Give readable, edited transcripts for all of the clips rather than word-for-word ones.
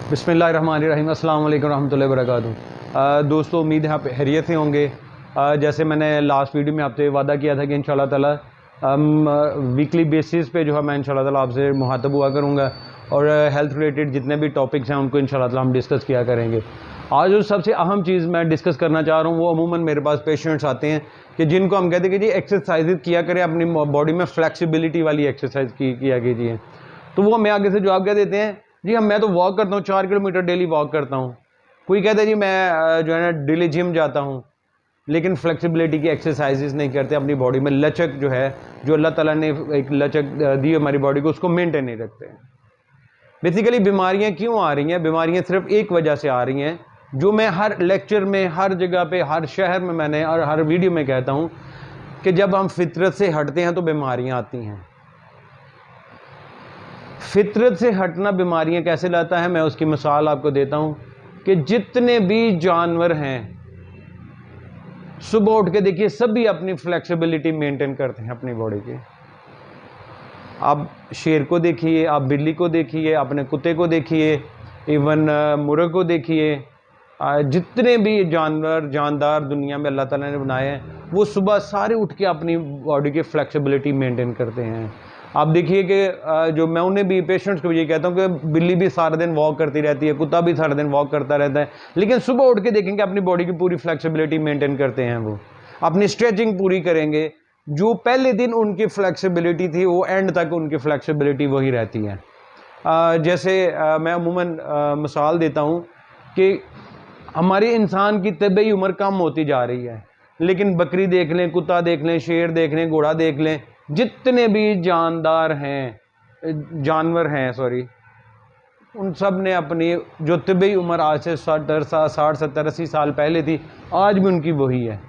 बिस्मिल्लाहिर्रहमानिर्रहीम, अस्सलाम वालेकुम रहमतुल्लाहि व बरकातुहू। दोस्तों, उम्मीद है आप खैरियत से होंगे। जैसे मैंने लास्ट वीडियो में आपसे वादा किया था कि इंशाल्लाह ताला वीकली बेसिस पे जो है मैं इंशाल्लाह ताला आपसे मुखातब हुआ करूँगा और हेल्थ रिलेटेड जितने भी टॉपिक्स हैं उनको इंशाल्लाह ताला हम डिस्कस किया करेंगे। आज जो सबसे अहम चीज़ मैं डिस्कस करना चाह रहा हूँ वो अमूमन मेरे पास पेशेंट्स आते हैं कि जिनको हम कहते हैं कि जी एक्सरसाइज किया करें, अपनी बॉडी में फ्लैक्सिबिलिटी वाली एक्सरसाइज किया कीजिए। तो वो हमें आगे से जवाब क्या देते हैं, जी मैं तो वॉक करता हूँ, 4 किलोमीटर डेली वॉक करता हूँ। कोई कहता है जी मैं जो है ना डेली जिम जाता हूँ, लेकिन फ्लेक्सिबिलिटी की एक्सरसाइजेस नहीं करते, अपनी बॉडी में लचक जो है, जो अल्लाह ताला ने एक लचक दी हमारी बॉडी को, उसको मेंटेन नहीं रखते हैं। बेसिकली बीमारियाँ क्यों आ रही हैं? बीमारियाँ सिर्फ एक वजह से आ रही हैं, जो मैं हर लेक्चर में, हर जगह पे, हर शहर में मैंने और हर वीडियो में कहता हूँ कि जब हम फितरत से हटते हैं तो बीमारियाँ आती हैं। फितरत से हटना बीमारियां कैसे लाता है, मैं उसकी मिसाल आपको देता हूं कि जितने भी जानवर हैं, सुबह उठ के देखिए सभी अपनी फ्लेक्सिबिलिटी मेंटेन करते हैं अपनी बॉडी की। आप शेर को देखिए, आप बिल्ली को देखिए, अपने कुत्ते को देखिए, इवन मुर्ग को देखिए, जितने भी जानवर जानदार दुनिया में अल्लाह ताला ने बनाए हैं, वो सुबह सारे उठ के अपनी बॉडी की फ्लेक्सिबिलिटी मेंटेन करते हैं। आप देखिए कि जो मैं उन्हें भी पेशेंट्स को ये कहता हूँ कि बिल्ली भी सारा दिन वॉक करती रहती है, कुत्ता भी सारा दिन वॉक करता रहता है, लेकिन सुबह उठ के देखेंगे अपनी बॉडी की पूरी फ्लेक्सिबिलिटी मेंटेन करते हैं, वो अपनी स्ट्रेचिंग पूरी करेंगे। जो पहले दिन उनकी फ्लेक्सिबिलिटी थी वो एंड तक उनकी फ्लेक्सिबिलिटी वही रहती है। जैसे मैं अमूमन मिसाल देता हूँ कि हमारी इंसान की तबीयी उम्र कम होती जा रही है, लेकिन बकरी देख लें, कुत्ता देख लें, शेर देख लें, घोड़ा देख लें, जितने भी जानदार हैं, जानवर हैं सॉरी, उन सब ने अपनी जो तबीयी उम्र आज से 60, 70, 80 साल पहले थी, आज भी उनकी वही है,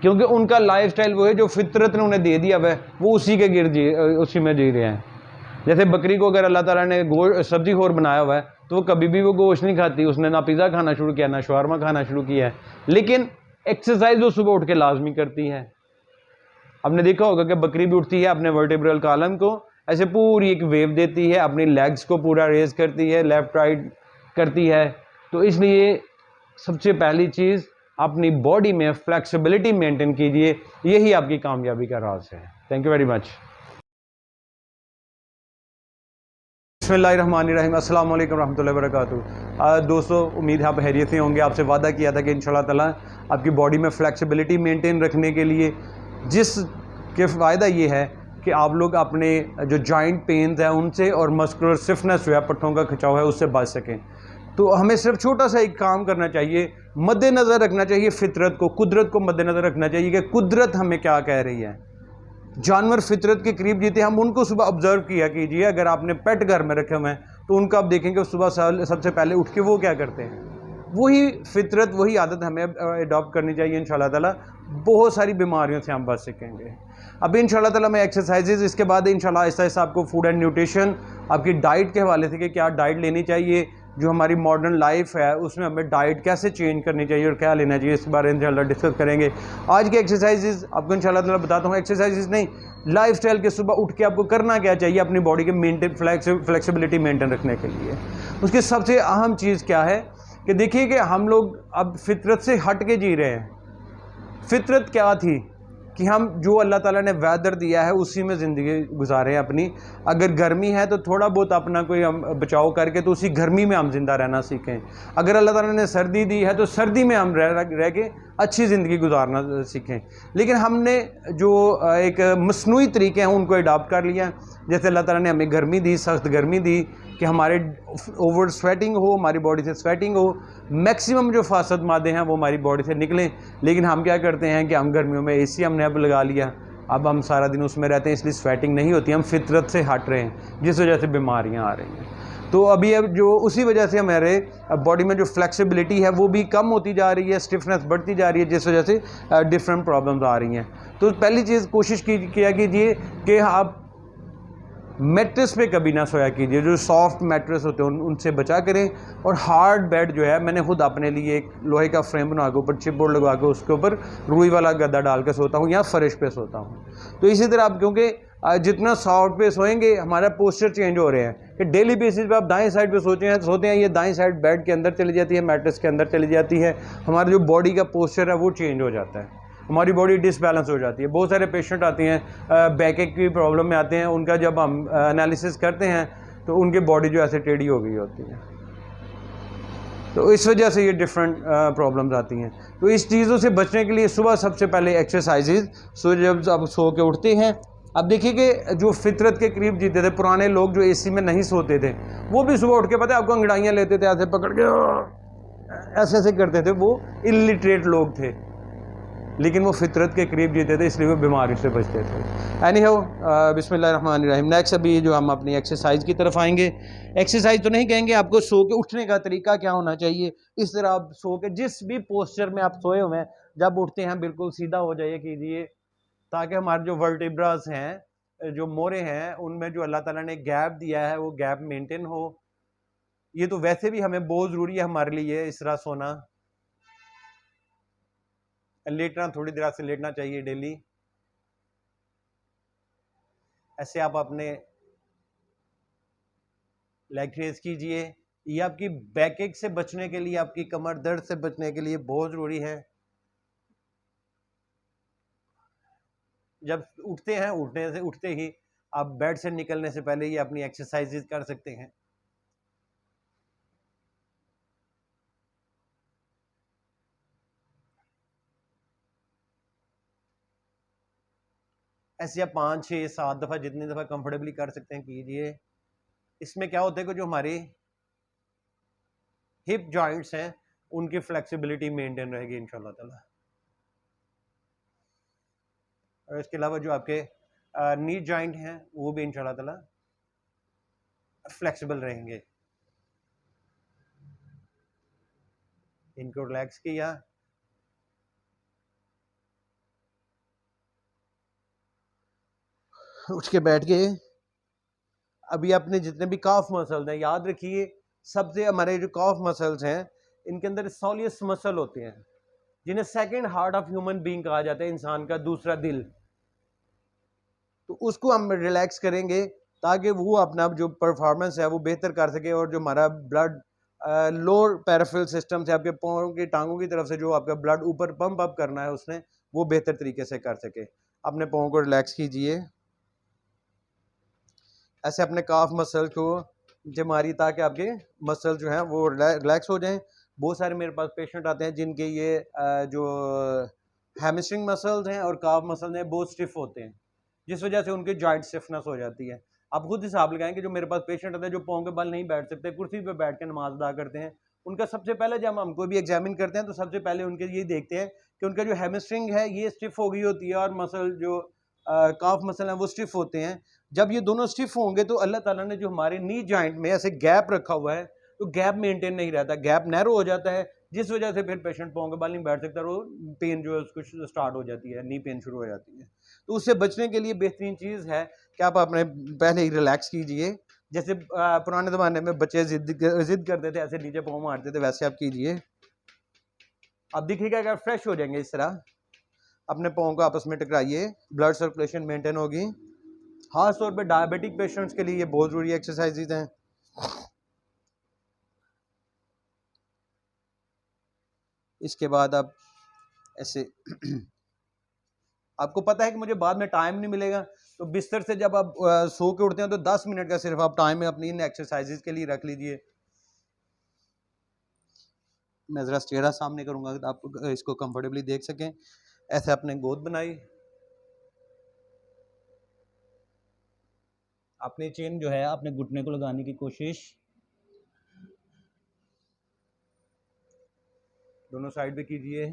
क्योंकि उनका लाइफस्टाइल वो है जो फितरत ने उन्हें दे दिया है, वो उसी के उसी में जी रहे हैं। जैसे बकरी को अगर अल्लाह ताला ने सब्जी खोर बनाया हुआ है तो वो कभी भी वो गोश्त नहीं खाती, उसने ना पिज़्ज़ा खाना शुरू किया, ना शवारमा खाना शुरू किया है, लेकिन एक्सरसाइज वो सुबह उठ के लाजमी करती है। आपने देखा होगा कि बकरी भी उठती है, अपने वर्टेब्रल कॉलम को ऐसे पूरी एक वेव देती है, अपनी लेग्स को पूरा रेज करती है, लेफ्ट राइट करती है। तो इसलिए सबसे पहली चीज़ अपनी बॉडी में फ्लेक्सिबिलिटी मेंटेन कीजिए, यही आपकी कामयाबी का राज है। Thank you very much. बिस्मिल्लाहिर्रहमानिर्रहीम, अस्सलाम वालेकुम रहमतुल्लाहि व बरकातुहू। दोस्तों, उम्मीद है आप खैरियत से होंगे। आपसे वादा किया था कि इंशाल्लाह ताला आपकी बॉडी में फ्लेक्सिबिलिटी मेंटेन रखने के लिए जिसके फ़ायदा ये है कि आप लोग अपने जो जॉइंट पेन्स हैं उनसे और मस्कुलर स्टिफनेस जो है, पट्टों का खिंचाव है, उससे बच सकें। तो हमें सिर्फ छोटा सा एक काम करना चाहिए, मद्देनज़र रखना चाहिए फितरत को, कुदरत को मद्देनज़र रखना चाहिए कि कुदरत हमें क्या कह रही है। जानवर फितरत के करीब जीते, हम उनको सुबह ऑब्जर्व किया कीजिए। अगर आपने पेट घर में रखे हुए हैं तो उनको आप देखेंगे सुबह सबसे पहले उठ के वो क्या करते हैं। वही फितरत, वही आदत हमें अडॉप्ट करनी चाहिए। इंशाल्लाह ताला बहुत सारी बीमारियों से हम बच सकेंगे। अब इंशाल्लाह ताला मैं एक्सरसाइजेज, इसके बाद इंशाल्लाह आहिस्ता आहिस्ता आपको फूड एंड न्यूट्रिशन, आपकी डाइट के हवाले से कि क्या डाइट लेनी चाहिए, जो हमारी मॉडर्न लाइफ है उसमें हमें डाइट कैसे चेंज करनी चाहिए और क्या लेना चाहिए, इस बारे में इंशाल्लाह डिस्कस करेंगे। आज के एक्सरसाइजेज आपको इंशाल्लाह ताला बताता हूँ। एक्सरसाइजेज नहीं, लाइफस्टाइल के सुबह उठ के आपको करना क्या चाहिए अपनी बॉडी के मेंटेन फ्लेक्सिबिलिटी मेंटेन रखने के लिए। उसकी सबसे अहम चीज़ क्या है कि देखिए कि हम लोग अब फितरत से हट के जी रहे हैं। फितरत क्या थी कि हम जो अल्लाह ताला ने वेदर दिया है उसी में ज़िंदगी गुजारें अपनी। अगर गर्मी है तो थोड़ा बहुत अपना कोई हम बचाव करके तो उसी गर्मी में हम ज़िंदा रहना सीखें। अगर अल्लाह ताला ने सर्दी दी है तो सर्दी में हम रह के अच्छी ज़िंदगी गुजारना सीखें। लेकिन हमने जो एक मसनूई तरीके हैं उनको अडॉप्ट कर लिया। जैसे अल्लाह ताला ने हमें गर्मी दी, सख्त गर्मी दी कि हमारे ओवर स्वेटिंग हो, हमारी बॉडी से स्वेटिंग हो, मैक्सिमम जो फासद मादे हैं वो हमारी बॉडी से निकलें। लेकिन हम क्या करते हैं कि हम गर्मियों में एसी हमने अब लगा लिया, अब हम सारा दिन उसमें रहते हैं, इसलिए स्वेटिंग नहीं होती, हम फितरत से हट रहे हैं, जिस वजह से बीमारियां आ रही हैं। तो अभी अब जो उसी वजह से हमारे बॉडी में जो फ्लेक्सिबिलिटी है वो भी कम होती जा रही है, स्टिफनेस बढ़ती जा रही है, जिस वजह से डिफरेंट प्रॉब्लम्स आ रही हैं। तो पहली चीज़ कोशिश किया कीजिए कि आप मैट्रेस पे कभी ना सोया कीजिए, जो सॉफ्ट मैट्रेस होते हैं उनसे बचा करें। और हार्ड बेड जो है, मैंने खुद अपने लिए एक लोहे का फ्रेम बना के ऊपर चिपबोर्ड लगा के उसके ऊपर रुई वाला गद्दा डाल के सोता हूँ या फर्श पे सोता हूँ। तो इसी तरह आप, क्योंकि जितना सॉफ्ट पे सोएंगे हमारा पोस्चर चेंज हो रहे हैं, कि डेली बेसिस पे आप दाएं साइड पे सोते हैं, ये दाएं साइड बेड के अंदर चली जाती है, मैट्रेस के अंदर चली जाती है, हमारा जो बॉडी का पोस्चर है वो चेंज हो जाता है, हमारी बॉडी डिसबैलेंस हो जाती है। बहुत सारे पेशेंट आते हैं बैक एक की प्रॉब्लम में आते हैं, उनका जब हम एनालिसिस करते हैं तो उनकी बॉडी जो ऐसे टेढ़ी हो गई होती है, तो इस वजह से ये डिफरेंट प्रॉब्लम्स आती हैं। तो इस चीज़ों से बचने के लिए सुबह सबसे पहले एक्सरसाइजेज, जब आप सो के उठते हैं, अब देखिए कि जो फितरत के करीब जीते थे पुराने लोग जो एसी में नहीं सोते थे, वो भी सुबह उठ के पता है आपको अंगड़ाइयाँ लेते थे, ऐसे पकड़ के ऐसे ऐसे करते थे, वो इलिटरेट लोग थे लेकिन वो फितरत के करीब जीते थे, इसलिए वो बीमारी से बचते थे। एनी हो, बिस्मिल्लाहिर्रहमानिर्रहीम। नेक्स्ट अभी जो हम अपनी एक्सरसाइज की तरफ आएंगे, एक्सरसाइज तो नहीं कहेंगे, आपको सो के उठने का तरीका क्या होना चाहिए। इस तरह आप सो के जिस भी पोस्चर में आप सोए हुए हैं, जब उठते हैं बिल्कुल सीधा हो जाइए कीजिए, ताकि हमारे जो वर्टिब्रास हैं, जो मोरे हैं, उनमें जो अल्लाह ताला ने गैप दिया है वो गैप मेंटेन हो। ये तो वैसे भी हमें बहुत ज़रूरी है हमारे लिए इस तरह सोना। लेटना, थोड़ी देर से लेटना चाहिए डेली। ऐसे आप अपने लेग रेज कीजिए। ये आपकी बैक एक से बचने के लिए, आपकी कमर दर्द से बचने के लिए बहुत ज़रूरी है। जब उठते हैं, उठते ही आप बेड से निकलने से पहले ये अपनी एक्सरसाइजेज कर सकते हैं। ऐसे आप 5, 6, 7 दफ़ा जितनी दफ़ा कंफर्टेबली कर सकते हैं कीजिए। इसमें क्या होता है कि जो हमारे हिप जॉइंट्स हैं उनकी फ्लेक्सिबिलिटी मेंटेन रहेगी इंशाल्लाह ताला। और इसके अलावा जो आपके नी जॉइंट हैं वो भी इंशाल्लाह ताला फ्लेक्सिबल रहेंगे। इनको रिलैक्स किया, उठ के बैठ गए। अभी अपने जितने भी काफ मसल्स हैं, याद रखिए सबसे हमारे जो काफ मसल्स हैं इनके अंदर सोलियस मसल होते हैं, जिन्हें second heart of human being कहा जाता है, इंसान का दूसरा दिल। तो उसको हम रिलैक्स करेंगे ताकि वो अपना जो परफॉर्मेंस है वो बेहतर कर सके, और जो हमारा ब्लड लोअर पैराफिल सिस्टम से आपके पाँव की टांगों की तरफ से जो आपका ब्लड ऊपर पंप अप करना है उसने वो बेहतर तरीके से कर सके। अपने पाँव को रिलैक्स कीजिए, ऐसे अपने काफ मसल को जमारी ताकि आपके मसल जो हैं वो रिलैक्स हो जाएं। बहुत सारे मेरे पास पेशेंट आते हैं जिनके ये जो हैमस्ट्रिंग मसल्स हैं और काफ मसल हैं बहुत स्टिफ होते हैं, जिस वजह से उनकी जॉइंट स्टिफनेस हो जाती है। आप खुद हिसाब लगाएं कि जो मेरे पास पेशेंट आते हैं जो पाँव के बल नहीं बैठ सकते, कुर्सी पे बैठ के नमाज अदा करते हैं, उनका सबसे पहले जब हम कोई भी एग्जामिन करते हैं तो सबसे पहले उनके ये देखते हैं कि उनका जो हैमस्ट्रिंग है ये स्टिफ हो गई होती है और मसल जो काफ मसल हैं वो स्टिफ होते हैं। जब ये दोनों स्टिफ होंगे तो अल्लाह ताला ने जो हमारे नी जॉइंट में ऐसे गैप रखा हुआ है, तो गैप मेंटेन नहीं रहता, गैप नैरो हो जाता है, जिस वजह से फिर पेशेंट पाँव के बल नहीं बैठ सकता, वो पेन जो है उसको स्टार्ट हो जाती है, नी पेन शुरू हो जाती है। तो उससे बचने के लिए बेहतरीन चीज़ है कि आप अपने पहले ही रिलैक्स कीजिए। जैसे पुराने ज़माने में बच्चे जिद करते थे, ऐसे नीचे पाँव मारते थे, वैसे आप कीजिए। अब दिखेगा अगर फ्रेश हो जाएंगे इस तरह। अपने पाँव को आपस में टकराइए, ब्लड सर्कुलेशन मेंटेन होगी। खास तौर पे डायबिटिक पेशेंट्स के लिए ये बहुत ज़रूरी एक्सरसाइजेज हैं। इसके बाद आप ऐसे आपको पता है कि मुझे बाद में टाइम नहीं मिलेगा, तो बिस्तर से जब आप सो के उठते हैं तो 10 मिनट का सिर्फ आप टाइम अपनी इन एक्सरसाइजेज के लिए रख लीजिए। मैं ज़रा चेहरा सामने करूँगा तो आप इसको कंफर्टेबली देख सकें। ऐसे आपने गोद बनाई, अपनी चेन जो है अपने घुटने को लगाने की कोशिश, दोनों साइड पे कीजिए।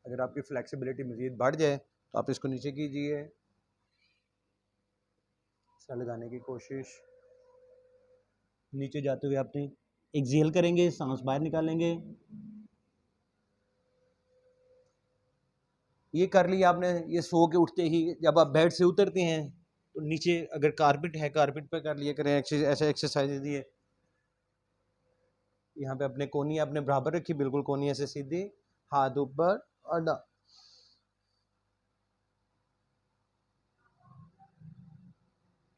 अगर आपकी फ्लेक्सिबिलिटी मज़ीद बढ़ जाए तो आप इसको नीचे कीजिए, ऐसा लगाने की कोशिश। नीचे जाते हुए आपने एक्सहेल करेंगे, सांस बाहर निकालेंगे। ये कर लिया आपने। ये सो के उठते ही जब आप बेड से उतरते हैं तो नीचे अगर कारपेट है, कारपेट पे कर लिया करें ऐसे एक्सरसाइज दिए। यहाँ पे अपने कोनी अपने बराबर रखी, बिल्कुल कोनी ऐसे सीधी, हाथ ऊपर और डाउन।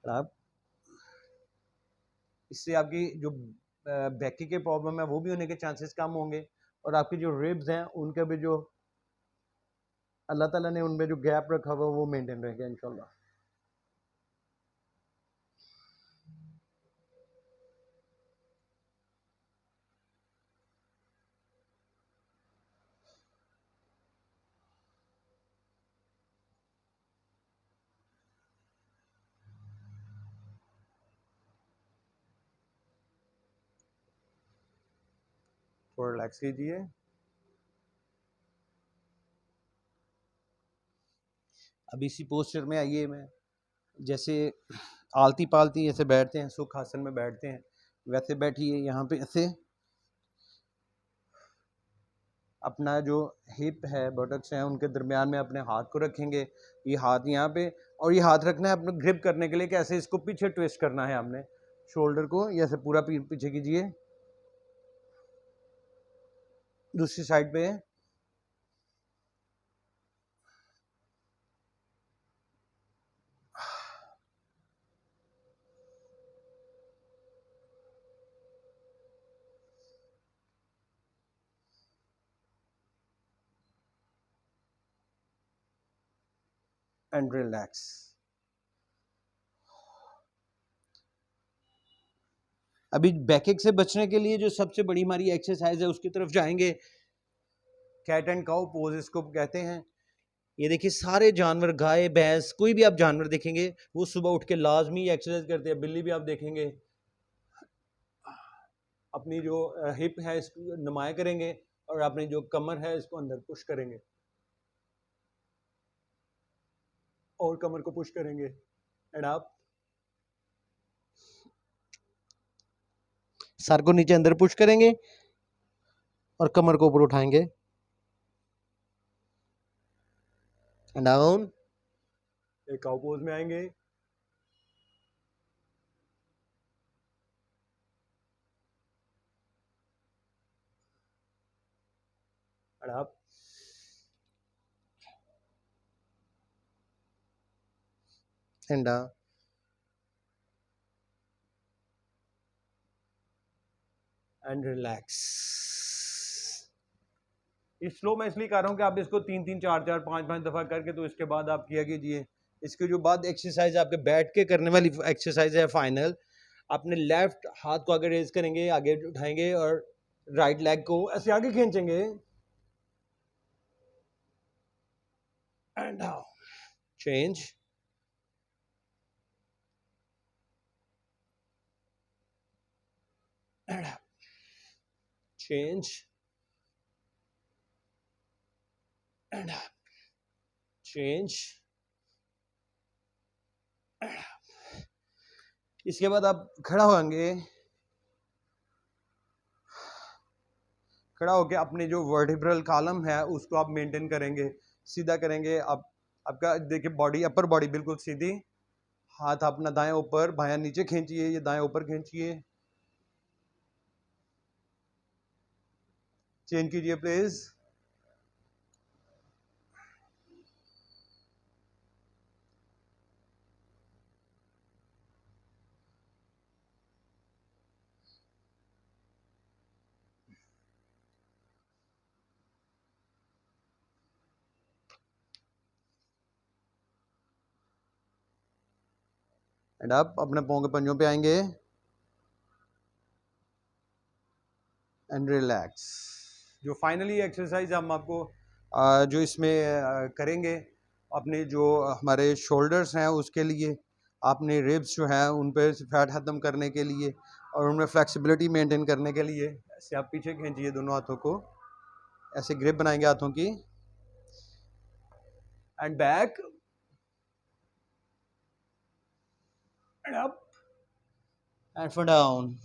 आप इससे आपकी जो बैकी के प्रॉब्लम है वो भी होने के चांसेस कम होंगे, और आपकी जो रिब्स हैं उनके भी जो अल्लाह ताला ने उनमें जो गैप रखा हुआ वो मेंटेन रहेगा इंशाल्लाह। थोड़ा रिलैक्स कीजिए। अब इसी पोस्चर में आइए, मैं जैसे आलती पालती ऐसे बैठते हैं, सुख आसन में बैठते हैं, वैसे बैठिए। यहाँ पे ऐसे अपना जो हिप है, बटक्स हैं, उनके दरमियान में अपने हाथ को रखेंगे, ये हाथ यहाँ पे, और ये हाथ रखना है अपने ग्रिप करने के लिए। कैसे इसको पीछे ट्विस्ट करना है हमने, शोल्डर को ऐसे पूरा पीछे कीजिए। दूसरी साइड पे एंड रिलैक्स। अभी बैकएक से बचने के लिए जो सबसे बड़ी हमारी एक्सरसाइज है उसकी तरफ जाएंगे। कैट एंड काउ पोज इसको कहते हैं। ये देखिए, सारे जानवर, गाय भैंस, कोई भी आप जानवर देखेंगे वो सुबह उठ के लाजमी एक्सरसाइज करते हैं। बिल्ली भी आप देखेंगे अपनी जो हिप है इसको नुमाया करेंगे, और अपनी जो कमर है इसको अंदर पुश करेंगे, और कमर को पुश करेंगे। एंड आप सर को नीचे अंदर पुश करेंगे और कमर को ऊपर उठाएंगे, डाउन। एक काउ पोज में आएंगे, एंड आप एंड एंड रिलैक्स। इस स्लो मैं इसलिए कर रहा हूँ कि आप इसको 3-3 4-4 5-5 दफा करके तो इसके बाद आप किया कीजिए। इसके जो बाद एक्सरसाइज आपके बैठ के करने वाली एक्सरसाइज है फाइनल। अपने लेफ्ट हाथ को आगे रेज करेंगे, आगे उठाएंगे, और राइट लेग को ऐसे आगे खींचेंगे, and change, and change, and change. इसके बाद आप खड़ा होंगे, खड़ा होकर अपने जो वर्टिब्रल कॉलम है उसको आप मेंटेन करेंगे, सीधा करेंगे। आप आपका देखिए बॉडी, अपर बॉडी बिल्कुल सीधी, हाथ अपना दाएं ऊपर, बायां नीचे खींचिए, ये दाएं ऊपर खींचिए। चेंज कीजिए प्लीज। एंड आप अपने पाँव के पंजों पे आएंगे, एंड रिलैक्स। जो फाइनली एक्सरसाइज हम आपको जो इसमें करेंगे, अपने जो हमारे शोल्डर्स हैं उसके लिए, आपने रिब्स जो है उन पे फैट ख़त्म करने के लिए और उनमें फ्लेक्सिबिलिटी मेंटेन करने के लिए, ऐसे आप पीछे खींचिए दोनों हाथों को, ऐसे ग्रिप बनाएंगे हाथों की, and back, and up, and for down.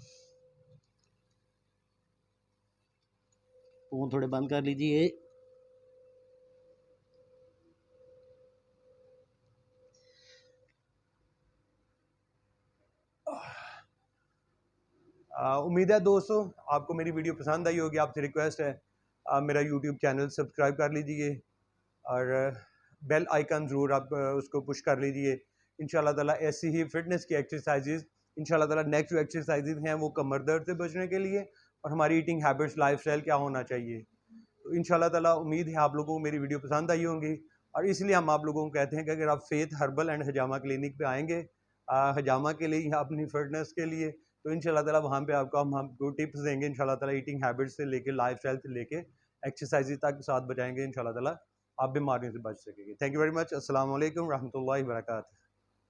पाँव थोड़े बंद कर लीजिए। उम्मीद है दोस्तों आपको मेरी वीडियो पसंद आई होगी। आपसे रिक्वेस्ट है मेरा यूट्यूब चैनल सब्सक्राइब कर लीजिए और बेल आइकन ज़रूर आप उसको पुश कर लीजिए। इंशाल्लाह ताला ऐसी ही फ़िटनेस की एक्सरसाइजेज़ इंशाल्लाह ताला नेक्स्ट जो एक्सरसाइजेज़ हैं वो कमर दर्द से बचने के लिए और हमारी ईटिंग हैबिट्स लाइफस्टाइल क्या होना चाहिए। तो इंशाल्लाह ताला उम्मीद है आप लोगों को मेरी वीडियो पसंद आई होंगी और इसलिए हम आप लोगों को कहते हैं कि अगर आप फेथ हर्बल एंड हजामा क्लिनिक पे आएंगे हजामा के लिए या अपनी फिटनेस के लिए, तो इंशाल्लाह ताला वहाँ पे आपको टिप्स देंगे। इंशाल्लाह ताला ईटिंग हैबिट्स से लेके लाइफस्टाइल से लेके एक्सरसाइज तक साथ बचाएंगे। इंशाल्लाह ताला आप बीमारियों से बच सकेंगे। Thank you very much. अस्सलाम वालेकुम रहमतुल्लाहि व बरकातहू।